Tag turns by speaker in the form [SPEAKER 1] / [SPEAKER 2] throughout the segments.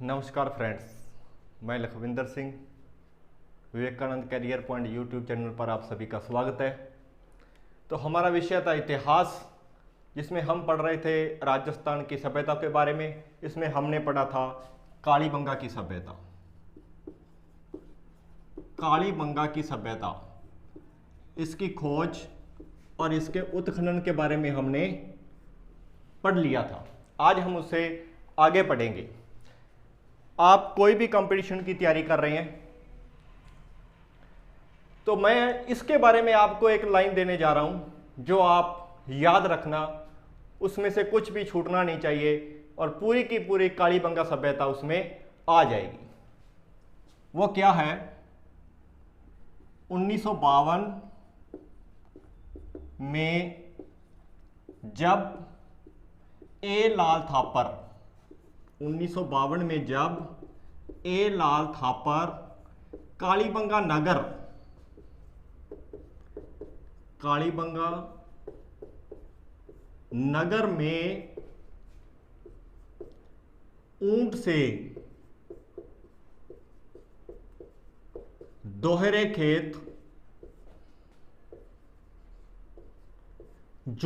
[SPEAKER 1] नमस्कार फ्रेंड्स, मैं Lakhwinder Singh Vivekanand career point YouTube channel पर आप सभी का स्वागत है। तो हमारा विषय था इतिहास, जिसमें हम पढ़ रहे थे राजस्थान की सभ्यता के बारे में। इसमें हमने पढ़ा था कालीबंगा की सभ्यता। कालीबंगा की सभ्यता, इसकी खोज और इसके उत्खनन के बारे में हमने पढ़ लिया था। आज हम उसे आगे पढ़ेंगे। आप कोई भी कंपटीशन की तैयारी कर रहे हैं तो मैं इसके बारे में आपको एक लाइन देने जा रहा हूं, जो आप याद रखना, उसमें से कुछ भी छूटना नहीं चाहिए और पूरी की पूरी कालीबंगा सभ्यता उसमें आ जाएगी। वो क्या है? 1952 में जब ए लाल थापर 1952 में जब ए लाल थापर कालीबंगा नगर में ऊंट से दोहरे खेत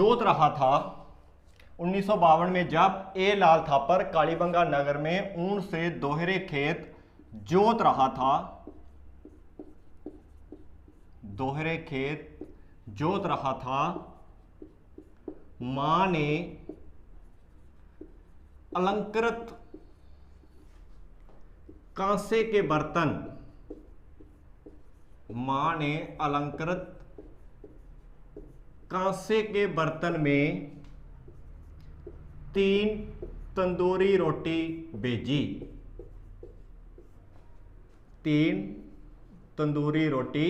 [SPEAKER 1] जोत रहा था। 1952 में जब ए लाल थापर कालीबंगा नगर में ऊंट से दोहरे खेत जोत रहा था, मां ने अलंकृत कांसे के बर्तन में 3 तंदूरी रोटी भेजी। 3 तंदूरी रोटी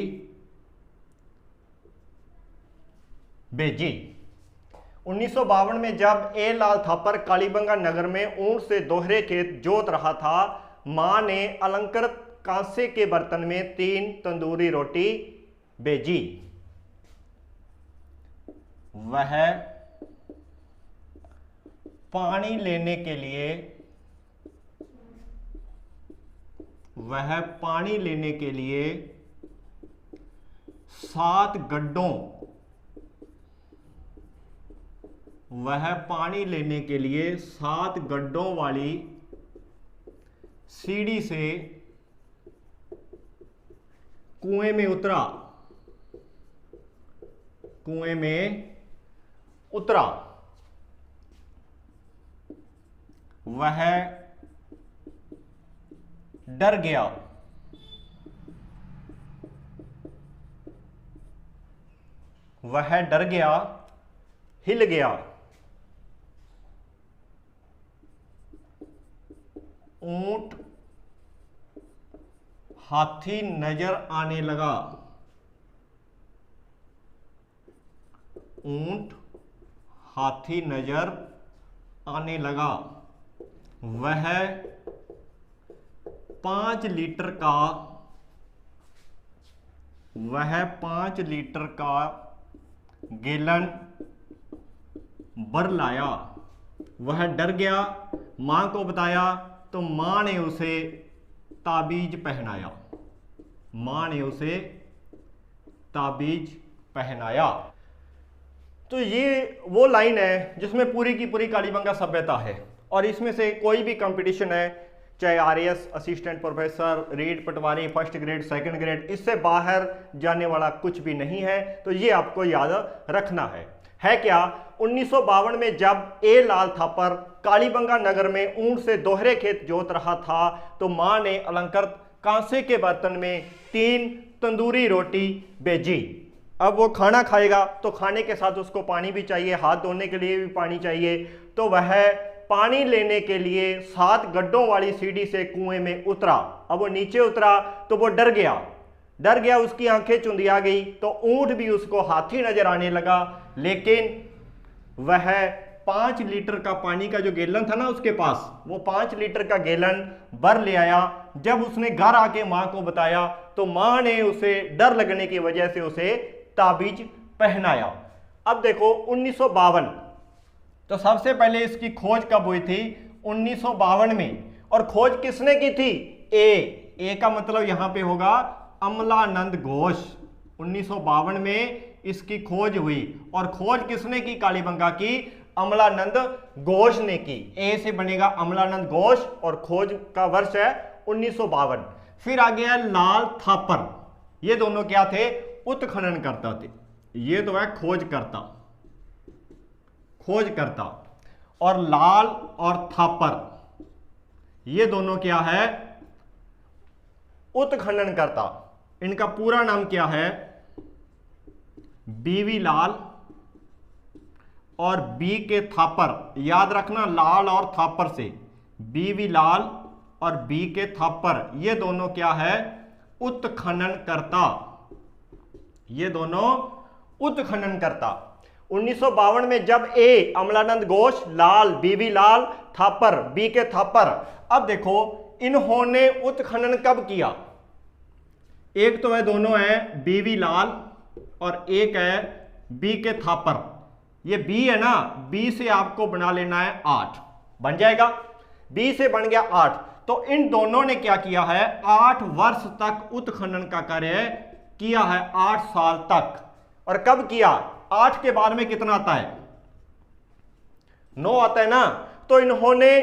[SPEAKER 1] भेजी। 1952 में जब ए लाल थापर कालीबंगा नगर में ऊंट से दोहरे खेत जोत रहा था, मां ने अलंकृत कांसे के बर्तन में 3 तंदूरी रोटी भेजी। वह पानी लेने के लिए 7 गड्ढों वाली सीढ़ी से कुएं में उतरा। वह डर गया, हिल गया। ऊंट हाथी नजर आने लगा। वह 5 लीटर का गैलन भर लाया। वह डर गया, मां को बताया तो मां ने उसे ताबीज पहनाया। तो ये वो लाइन है जिसमें पूरी की पूरी कालीबंगा सभ्यता है। और इसमें से कोई भी कंपटीशन है, चाहे आरएएस, असिस्टेंट प्रोफेसर, रीड पटवारी, फर्स्ट ग्रेड, सेकंड ग्रेड, इससे बाहर जाने वाला कुछ भी नहीं है। तो ये आपको याद रखना है क्या? 1952 में जब ए लाल थापर कालीबंगा नगर में ऊंट से दोहरे खेत जोत रहा था, तो मां ने अलंकृत कांसे के बर्तन में 3 तंदूरी रोटी भेजी। अब वो खाना खाएगा तो खाने के साथ उसको पानी भी चाहिए, हाथ धोने के लिए भी पानी चाहिए। तो वह पानी लेने के लिए 7 गड्ढों वाली सीढ़ी से कुएं में उतरा। अब वो नीचे उतरा तो वो डर गया, उसकी आंखें चुंधिया गई। तो ऊंट भी उसको हाथी नजर आने लगा, लेकिन वह 5 लीटर का पानी का जो गैलन था ना उसके पास, वो 5 लीटर का गैलन भर ले आया। जब उसने घर आके मां को बताया तो मां ने उसे डर लगने की वजह से उसे ताबीज पहनाया। अब देखो 1952, तो सबसे पहले इसकी खोज कब हुई थी? 1952 में। और खोज किसने की थी? ए का मतलब यहां पे होगा अमलानंद घोष। 1952 में इसकी खोज हुई और खोज किसने की कालीबंगा की? अमलानंद घोष ने की। ए से बनेगा अमलानंद घोष और खोज का वर्ष है 1952। फिर आ गया लाल थापर। ये दोनों क्या थे? उत्खननकर्ता थे। ये तो है खोजकर्ता और लाल और थापर ये दोनों क्या है? उत्खननकर्ता। इनका पूरा नाम क्या है? बीवी लाल और बी के थापर। याद रखना लाल और थापर से, बीवी लाल और बी के थापर ये दोनों क्या है? उत्खननकर्ता। ये दोनों उत्खननकर्ता। 1952 में जब ए अमलानंद घोष, लाल, बीवी लाल, थापर, बी के थापर। अब देखो इन्होंने उत्खनन कब किया? एक तो है दोनों है बीवी लाल और एक है बी के थापर। ये बी है ना, बी से आपको बना लेना है 8, बन जाएगा। बी से बन गया 8, तो इन दोनों ने क्या किया है? 8 वर्ष तक उत्खनन का कार्य किया है, 8 साल तक। और कब किया? 8 के बाद में कितना आता है? 9 आता है ना। तो इन्होंने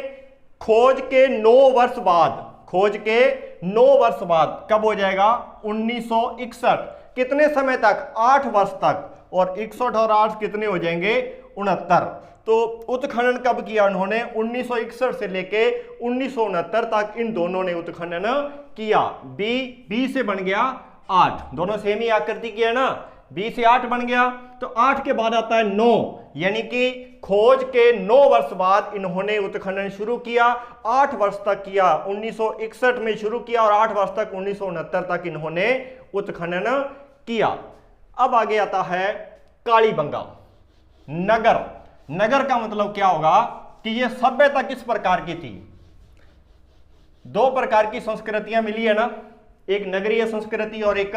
[SPEAKER 1] खोज के 9 वर्ष बाद, खोज के 9 वर्ष बाद कब हो जाएगा? 1961। कितने समय तक? 8 वर्ष तक। और 61 और 8 कितने हो जाएंगे? 69। तो उत्खनन कब किया उन्होंने? 1961 से लेके 1969 तक इन दोनों ने उत्खनन किया। बी से बन गया 8, दोनों सेम ही आकृति की है ना। बी से 8 बन गया, तो 8 के बाद आता है 9, यानी कि खोज के 9 वर्ष बाद इन्होंने उत्खनन शुरू किया। 8 वर्ष तक किया, 1961 में शुरू किया और 8 वर्ष तक 1969 तक इन्होंने उत्खनन किया। अब आगे आता है कालीबंगा नगर। नगर का मतलब क्या होगा कि यह सभ्यता किस प्रकार की थी? 2 प्रकार की संस्कृतियां मिली है ना, एक नगरीय संस्कृति और एक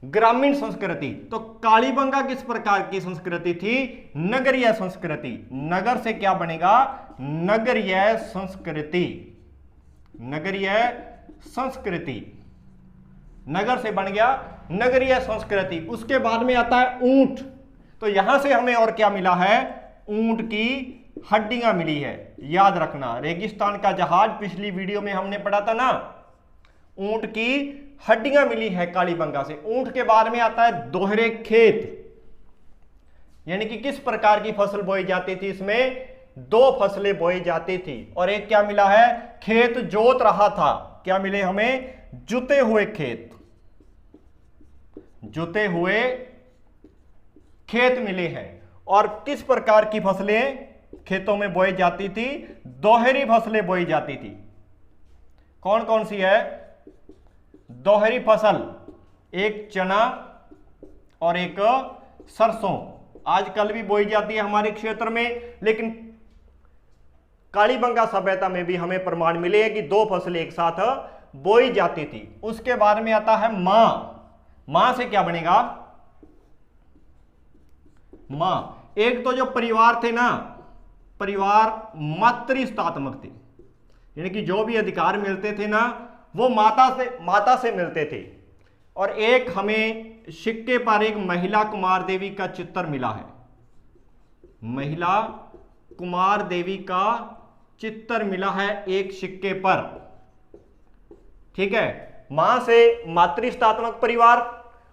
[SPEAKER 1] ग्रामीण संस्कृति। तो कालीबंगा किस प्रकार की संस्कृति थी? नगरीय संस्कृति। नगर से क्या बनेगा? नगरीय संस्कृति। नगरीय संस्कृति, नगर से बन गया नगरीय संस्कृति। उसके बाद में आता है ऊंट। तो यहां से हमें और क्या मिला है? ऊंट की हड्डियां मिली है। याद रखना, रेगिस्तान का जहाज पिछली वीडियो में हमने पढ़ा था ना। ऊंट की हड्डियां मिली है कालीबंगा से। ऊंट के बाद में आता है दोहरे खेत, यानी कि किस प्रकार की फसल बोई जाती थी? इसमें 2 फसलें बोई जाती थी। और एक क्या मिला है? खेत जोत रहा था। क्या मिले हमें? जुते हुए खेत, जुते हुए खेत मिले हैं। और किस प्रकार की फसलें खेतों में बोई जाती थी? दोहरी फसलें बोई जाती थी। कौन कौन सी है दोहरी फसल? एक चना और एक सरसों। आजकल भी बोई जाती है हमारे क्षेत्र में, लेकिन कालीबंगा सभ्यता में भी हमें प्रमाण मिले हैं कि 2 फसलें एक साथ बोई जाती थी। उसके बाद में आता है मां। मां से क्या बनेगा? मां। एक तो जो परिवार थे ना, परिवार मातृस्तात्मक थे, यानी कि जो भी अधिकार मिलते थे ना वो माता से मिलते थे। और एक हमें सिक्के पर एक महिला कुमार देवी का चित्र मिला है। महिला कुमार देवी का चित्र मिला है एक सिक्के पर। ठीक है, मां से मातृस्तात्मक परिवार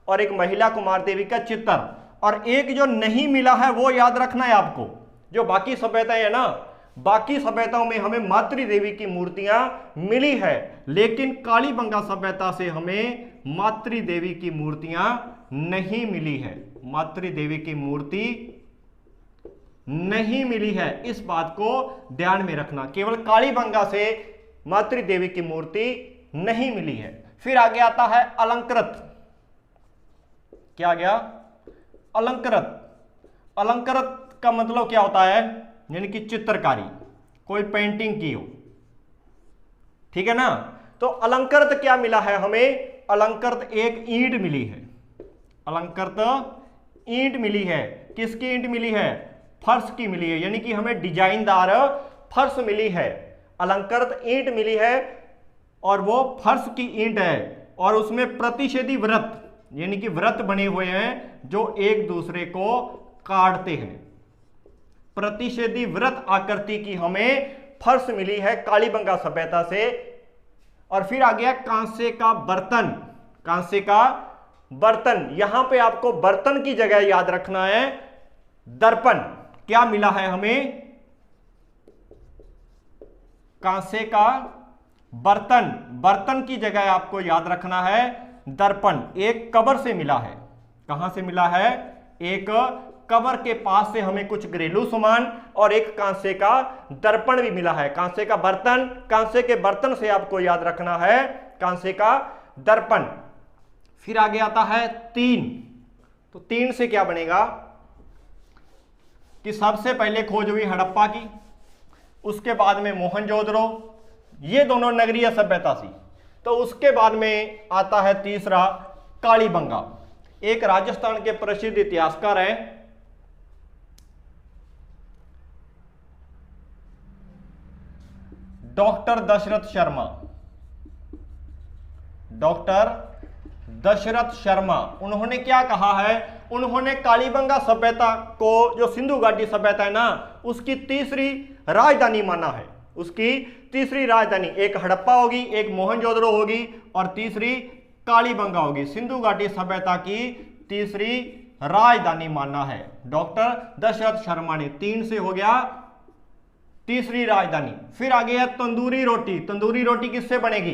[SPEAKER 1] और एक महिला कुमार देवी का चित्र। और एक जो नहीं मिला है वो याद रखना है आपको। जो बाकी सभ्यताएं है ना, बाकी सभ्यताओं में हमें मातृ देवी की मूर्तियां मिली है, लेकिन कालीबंगा सभ्यता से हमें मातृ देवी की मूर्तियां नहीं मिली है। मातृ देवी की मूर्ति नहीं मिली है, इस बात को ध्यान में रखना। केवल कालीबंगा से मातृ देवी की मूर्ति नहीं मिली है। फिर आगे आता है अलंकृत। क्या आ गया? अलंकृत। अलंकृत का मतलब क्या होता है? यानी कि चित्रकारी, कोई पेंटिंग की हो। ठीक है ना। तो अलंकृत क्या मिला है हमें? अलंकृत एक ईंट मिली है। अलंकृत ईंट मिली है। किसकी ईंट मिली है? फर्श की मिली है, यानी कि हमें डिजाइनदार फर्श मिली है। अलंकृत ईंट मिली है और वो फर्श की ईंट है और उसमें प्रतिषेधी व्रत यानी कि व्रत बने हुए हैं जो एक दूसरे को काटते हैं। प्रतिषेधी व्रत आकृति की हमें फर्श मिली है कालीबंगा सभ्यता से। और फिर आ गया कांसे का बर्तन। कांसे का बर्तन, यहां पे आपको बर्तन की जगह याद रखना है दर्पण। क्या मिला है हमें? कांसे का बर्तन, बर्तन की जगह आपको याद रखना है दर्पण। एक कब्र से मिला है। कहां से मिला है? एक कब्र के पास से हमें कुछ घरेलू सामान और एक कांसे का दर्पण भी मिला है। कांसे का बर्तन, कांसे के बर्तन से आपको याद रखना है कांसे का दर्पण। फिर आगे आता है तीन। तो तीन से क्या बनेगा कि सबसे पहले खोज हुई हड़प्पा की, उसके बाद में मोहनजोदड़ो, ये दोनों नगरीय सभ्यता थी। तो उसके बाद में आता है तीसरा कालीबंगा। एक राजस्थान के प्रसिद्ध इतिहासकार हैं डॉक्टर दशरथ शर्मा। डॉक्टर दशरथ शर्मा, उन्होंने क्या कहा है? उन्होंने कालीबंगा सभ्यता को, जो सिंधु घाटी सभ्यता है ना, उसकी तीसरी राजधानी माना है। उसकी तीसरी राजधानी, एक हड़प्पा होगी, एक मोहनजोदड़ो होगी और तीसरी कालीबंगा होगी। सिंधु घाटी सभ्यता की तीसरी राजधानी माना है डॉक्टर दशरथ शर्मा ने। तीन से हो गया तीसरी राजधानी। फिर आ गया तंदूरी रोटी। तंदूरी रोटी किससे बनेगी?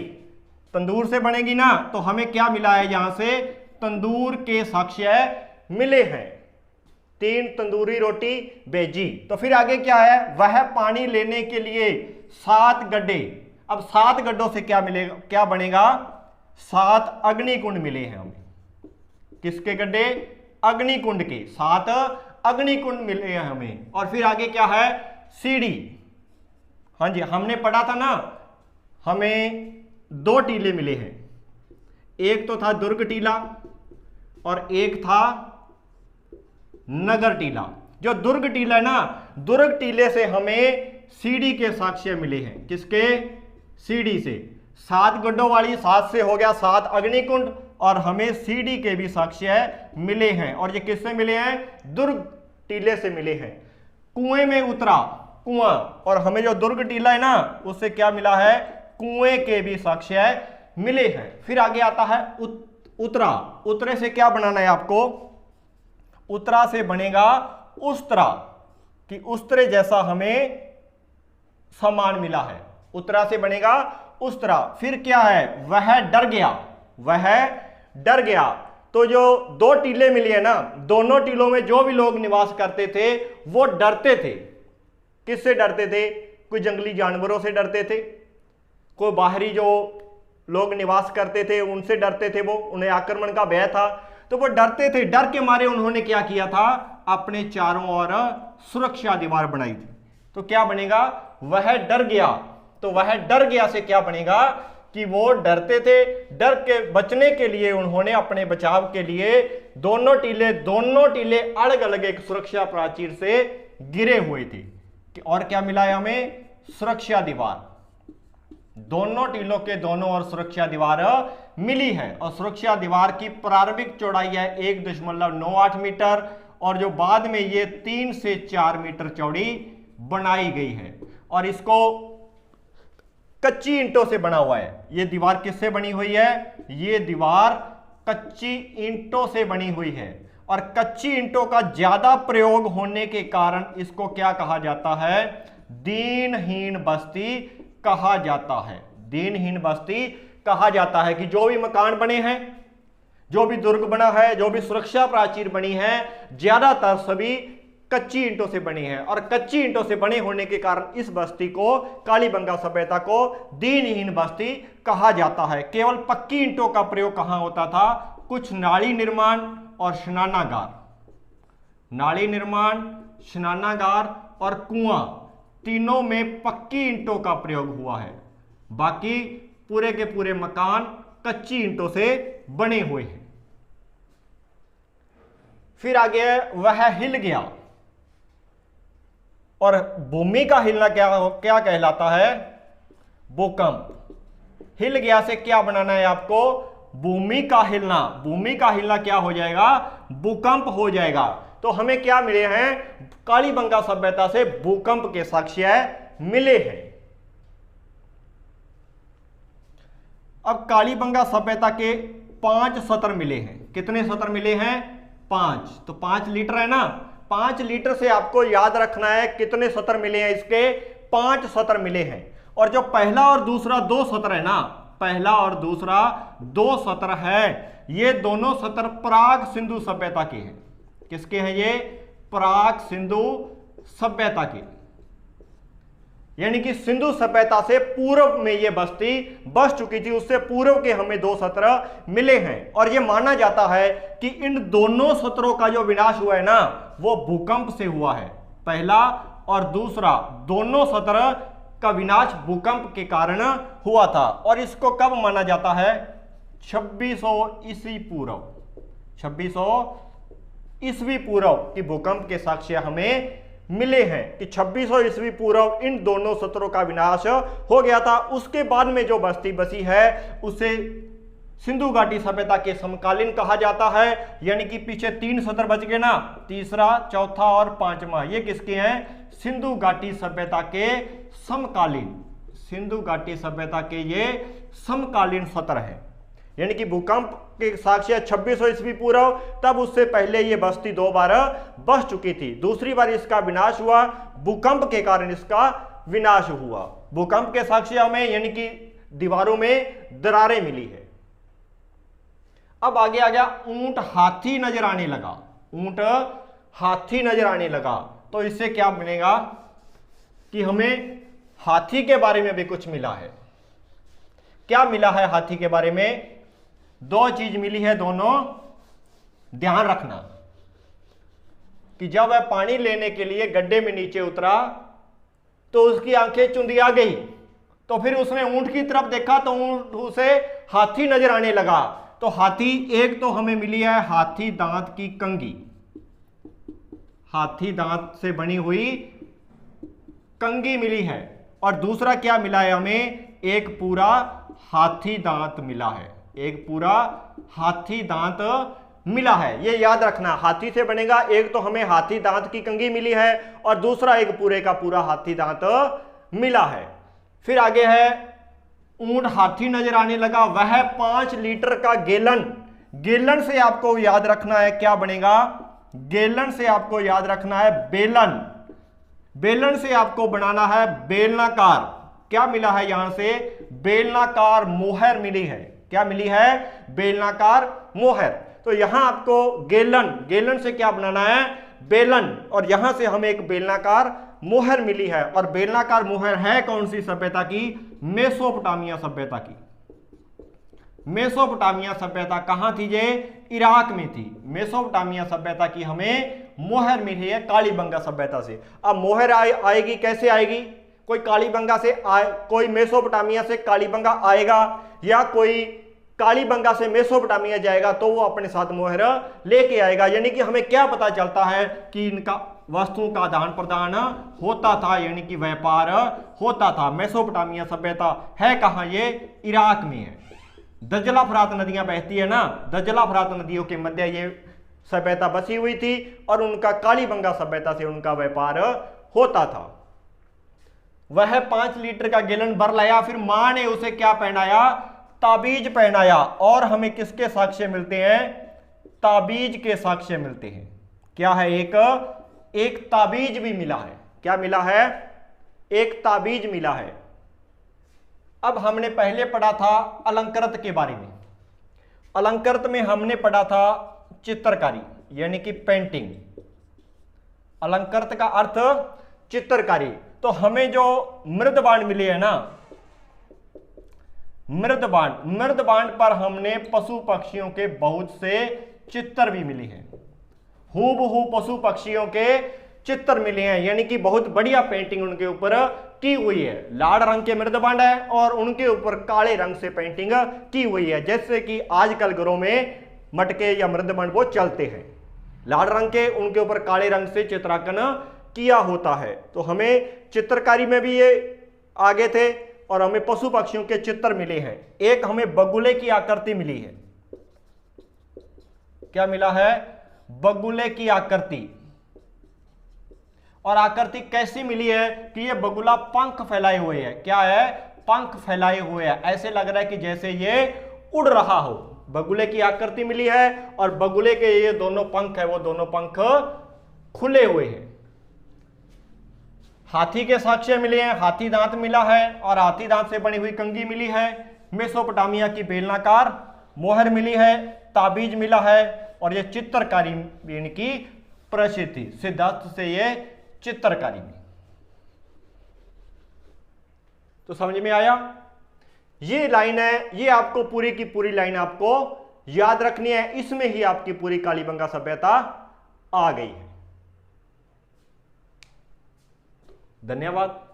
[SPEAKER 1] तंदूर से बनेगी ना। तो हमें क्या मिला है यहां से? तंदूर के साक्ष्य मिले हैं। तीन तंदूरी रोटी भेजी। तो फिर आगे क्या है? वह पानी लेने के लिए 7 गड्ढे। अब 7 गड्ढों से क्या मिलेगा, क्या बनेगा? 7 अग्निकुंड मिले हैं हमें। किसके गड्ढे? अग्निकुंड के। 7 अग्निकुंड मिले हैं हमें। और फिर आगे क्या है? सीढ़ी। हाँ जी, हमने पढ़ा था ना, हमें 2 टीले मिले हैं। एक तो था दुर्ग टीला और एक था नगर टीला। जो दुर्ग टीला है ना, दुर्ग टीले से हमें सीढ़ी के साक्ष्य मिले हैं। किसके? सीढ़ी से। 7 गड्ढों वाली 7 से हो गया 7 अग्निकुंड और हमें सीढ़ी के भी साक्ष्य मिले हैं। और ये किससे मिले हैं? दुर्ग टीले से मिले हैं। कुएं में उतरा, कुआं, और हमें जो दुर्ग टीला है ना, उससे क्या मिला है? कुएं के भी साक्ष्य मिले हैं। फिर आगे आता है उतरा। उतरे से क्या बनाना है आपको? उतरा से बनेगा उस्तरा, कि उस्तरे जैसा हमें सामान मिला है। उतरा से बनेगा उस्तरा। फिर क्या है? वह डर गया। वह डर गया। तो जो 2 टीले मिली है ना, दोनों टीलों में जो भी लोग निवास करते थे वो डरते थे। किससे डरते थे? कोई जंगली जानवरों से डरते थे, कोई बाहरी जो लोग निवास करते थे उनसे डरते थे, वो उन्हें आक्रमण का भय था, तो वो डरते थे। डर के मारे उन्होंने क्या किया था? अपने चारों ओर सुरक्षा दीवार बनाई थी। तो क्या बनेगा? वह डर गया। तो वह डर गया से क्या बनेगा कि वो डरते थे। डर के बचने के लिए उन्होंने अपने बचाव के लिए दोनों टीले अलग अलग एक सुरक्षा प्राचीर से गिरे हुए थे। और क्या मिला है हमें? सुरक्षा दीवार। दोनों टीलों के दोनों ओर सुरक्षा दीवार मिली है। और सुरक्षा दीवार की प्रारंभिक चौड़ाई है 1.98 मीटर और जो बाद में ये 3 से 4 मीटर चौड़ी बनाई गई है। और इसको कच्ची ईंटों से बना हुआ है। ये दीवार किससे बनी हुई है? ये दीवार कच्ची ईंटों से बनी हुई है। और कच्ची ईंटों का ज्यादा प्रयोग होने के कारण इसको क्या कहा जाता है? दीनहीन बस्ती कहा जाता है। दीनहीन बस्ती कहा जाता है कि जो भी मकान बने हैं, जो भी दुर्ग बना है, जो भी सुरक्षा प्राचीर बनी है, ज्यादातर सभी कच्ची ईंटों से बनी है। और कच्ची ईंटों से बने होने के कारण इस बस्ती को, कालीबंगा सभ्यता को दीनहीन बस्ती कहा जाता है। केवल पक्की ईंटों का प्रयोग कहां होता था? कुछ नाली निर्माण और स्नानागार। नाली निर्माण, स्नानागार और कुआं, तीनों में पक्की ईंटों का प्रयोग हुआ है। बाकी पूरे के पूरे मकान कच्ची ईंटों से बने हुए हैं। फिर आगे वह हिल गया। और भूमि का हिलना क्या कहलाता है? भूकंप। हिल गया से क्या बनाना है आपको, भूमि का हिलना। भूमि का हिलना क्या हो जाएगा, भूकंप हो जाएगा। तो हमें क्या मिले हैं, कालीबंगा सभ्यता से भूकंप के साक्ष्य मिले हैं। अब कालीबंगा सभ्यता के 5 सत्र मिले हैं। कितने सत्र मिले हैं, 5। तो 5 लीटर है ना, 5 लीटर से आपको याद रखना है कितने सत्र मिले हैं, इसके 5 सत्र मिले हैं। और जो पहला और दूसरा 2 सत्र है ना, पहला और दूसरा 2 सत्र है, ये दोनों सत्र प्राग सिंधु सभ्यता के हैं। किसके हैं ये, प्राग सिंधु सभ्यता के, यानी कि सिंधु सभ्यता से पूर्व में ये बस्ती बस चुकी थी, उससे पूर्व के हमें 2 सत्र मिले हैं। और ये माना जाता है कि इन दोनों सत्रों का जो विनाश हुआ है ना, वो भूकंप से हुआ है। पहला और दूसरा दोनों सत्र का विनाश भूकंप के कारण हुआ था। और इसको कब माना जाता है, 2600 ईस्वी पूर्व, 2600 ईस्वी पूर्व की भूकंप के साक्ष्य हमें मिले हैं कि 2600 ईस्वी पूर्व इन दोनों सत्रों का विनाश हो गया था। उसके बाद में जो बस्ती बसी है उसे सिंधु घाटी सभ्यता के समकालीन कहा जाता है। यानी कि पीछे 3 सत्र बच गए ना, तीसरा, चौथा और 5वां, ये किसके हैं, सिंधु घाटी सभ्यता के समकालीन, सिंधु घाटी सभ्यता के ये समकालीन सत्र है। यानी कि भूकंप के साक्ष्य 2600 ईस्वी पूर्व, तब उससे पहले ये बस्ती 2 बार बस चुकी थी। दूसरी बार इसका विनाश हुआ, भूकंप के कारण इसका विनाश हुआ। भूकंप के साक्ष्य हमें यानी कि दीवारों में दरारें मिली है। अब आगे आ गया, ऊंट हाथी नजर आने लगा। ऊंट हाथी नजर आने लगा, तो इससे क्या मिलेगा कि हमें हाथी के बारे में भी कुछ मिला है। क्या मिला है हाथी के बारे में, 2 चीज मिली है, दोनों ध्यान रखना कि जब वह पानी लेने के लिए गड्ढे में नीचे उतरा तो उसकी आंखें चुंदिया गई। तो फिर उसने ऊंट की तरफ देखा तो ऊंट उसे हाथी नजर आने लगा। तो हाथी, एक तो हमें मिली है हाथी दांत की कंघी, हाथी दांत से बनी हुई कंघी मिली है। और दूसरा क्या मिला है हमें, एक पूरा हाथी दांत मिला है, एक पूरा हाथी दांत मिला है। ये याद रखना, हाथी से बनेगा, एक तो हमें हाथी दांत की कंघी मिली है और दूसरा एक पूरे का पूरा हाथी दांत मिला है। फिर आगे है, ऊंट हाथी नजर आने लगा, वह 5 लीटर का गैलन, गैलन से आपको याद रखना है क्या बनेगा, गैलन से आपको याद रखना है बेलन, बेलन से आपको बनाना है बेलनाकार। क्या मिला है यहां से, बेलनाकार मोहर मिली है। क्या मिली है, बेलनाकार मोहर। तो यहां आपको गैलन, गैलन से क्या बनाना है, बेलन, और यहां से हमें एक बेलनाकार मोहर मिली है। और बेलनाकार मोहर है कौन सी सभ्यता की, मेसोपोटामिया सभ्यता की। मेसोपोटामिया सभ्यता कहां थी, ये इराक में थी। मेसोपोटामिया सभ्यता की हमें मोहर मिली है कालीबंगा सभ्यता से। अब मोहर आएगी कैसे आएगी, कोई कालीबंगा से कोई मेसोपोटामिया से कालीबंगा आएगा या कोई कालीबंगा से मेसोपोटामिया जाएगा तो वो अपने साथ मोहर लेके आएगा। यानी कि हमें क्या पता चलता है कि इनका वस्तुओं का आदान प्रदान होता था, यानी कि व्यापार होता था। मेसोपोटामिया सभ्यता है कहां, ये इराक में है। दज्जला फरात नदियां बहती है ना, दज्जला फरात नदियों के मध्य ये सभ्यता बसी हुई थी और उनका कालीबंगा सभ्यता से उनका व्यापार होता था। वह 5 लीटर का गैलन भर लाया, फिर मां ने उसे क्या पहनाया, ताबीज पहनाया। और हमें किसके साक्ष्य मिलते हैं, ताबीज के साक्ष्य मिलते हैं। क्या है, एक ताबीज भी मिला है। क्या मिला है, एक ताबीज मिला है। अब हमने पहले पढ़ा था अलंकृत के बारे में। अलंकृत में हमने पढ़ा था चित्रकारी यानी कि पेंटिंग। अलंकृत का अर्थ चित्रकारी। तो हमें जो मृदबाण मिले हैं ना, मृदबाण पर हमने पशु पक्षियों के बहुत से चित्र भी मिले हैं। हूबहू पशु पक्षियों के चित्र मिले हैं, यानी कि बहुत बढ़िया पेंटिंग उनके ऊपर की हुई है। लाल रंग के मृदबाण है और उनके ऊपर काले रंग से पेंटिंग की हुई है। जैसे कि आजकल घरों में मटके या मृदबाण वो चलते हैं, लाल रंग के, उनके ऊपर काले रंग से चित्रांकन किया होता है। तो हमें चित्रकारी में भी ये आगे थे और हमें पशु पक्षियों के चित्र मिले हैं। एक हमें बगुले की आकृति मिली है। क्या मिला है? बगुले की आकृति। और आकृति कैसी मिली है कि ये बगुला पंख फैलाए हुए है। क्या है? पंख फैलाए हुए है। ऐसे लग रहा है कि जैसे ये उड़ रहा हो। बगुले की आकृति मिली है और बगुले के ये दोनों पंख है वो दोनों पंख खुले हुए हैं। हाथी के साक्ष्य मिले हैं, हाथी दांत मिला है और हाथी दांत से बनी हुई कंघी मिली है। मेसोपोटामिया की बेलनाकार मोहर मिली है, ताबीज मिला है और यह चित्रकारी इनकी प्रसिद्धि, सिद्धार्थ से ये चित्रकारी में। तो समझ में आया? ये लाइन है, ये आपको पूरी की पूरी लाइन आपको याद रखनी है। इसमें ही आपकी पूरी कालीबंगा सभ्यता आ गई है। धन्यवाद।